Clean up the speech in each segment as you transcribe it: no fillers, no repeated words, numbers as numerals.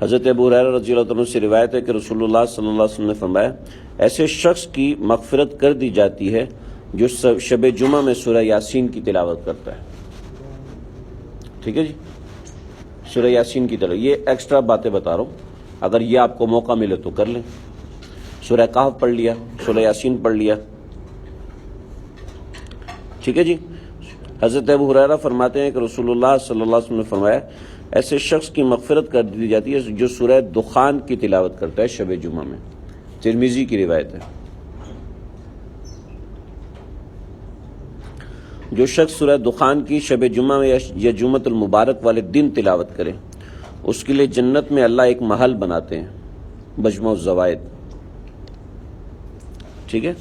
حضرت ابو ہریرہ رضی اللہ عنہ سے روایت ہے کہ رسول اللہ صلی اللہ علیہ وسلم نے فرمایا ایسے شخص کی مغفرت کر دی جاتی ہے جو شب جمعہ میں سورہ یاسین کی تلاوت کرتا ہے. ٹھیک ہے جی, سورہ یاسین کی تلاوت. یہ ایکسٹرا باتیں بتا رہا ہوں, اگر یہ آپ کو موقع ملے تو کر لیں. سورہ کہف پڑھ لیا, سورہ یاسین پڑھ لیا. ٹھیک ہے جی. حضرت ابو ہریرہ فرماتے ہیں کہ رسول اللہ صلی اللہ علیہ وسلم نے فرمایا ایسے شخص کی مغفرت کر دی جاتی ہے جو سورہ دخان کی تلاوت کرتا ہے شب جمعہ میں. ترمذی کی روایت ہے. جو شخص سورہ دخان کی شب جمعہ میں یا جمعۃ المبارک والے دن تلاوت کرے اس کے لیے جنت میں اللہ ایک محل بناتے ہیں, مجمع الزوائد. ٹھیک ہے.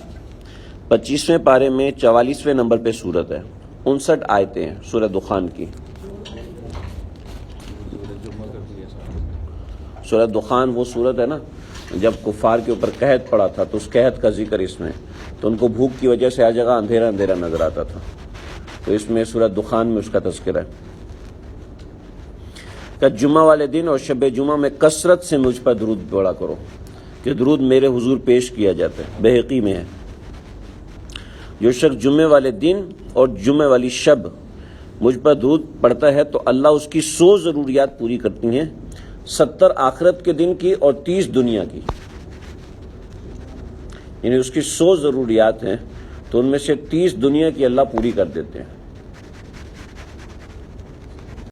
25ویں پارے میں 44ویں نمبر پہ سورت ہے, 59 آیتیں ہیں سورہ دخان کی. سورہ دخان وہ سورت ہے نا جب کفار کے اوپر قحط پڑا تھا تو اس قحط کا ذکر اس میں, تو ان کو بھوک کی وجہ سے ہر جگہ اندھیرا اندھیرا نظر آتا تھا, تو اس میں سورہ دخان میں اس کا تذکرہ ہے کہ جمعہ والے دن اور شب جمعہ میں کثرت سے مجھ پر درود پڑھا کرو کہ درود میرے حضور پیش کیا جاتا ہے. بہقی میں ہے جو شخص جمعے والے دن اور جمعے والی شب مجھ پر درود پڑھتا ہے تو اللہ اس کی 100 ضروریات پوری کرتی ہیں, 70 آخرت کے دن کی اور 30 دنیا کی. یعنی اس کی 100 ضروریات ہیں تو ان میں سے 30 دنیا کی اللہ پوری کر دیتے ہیں.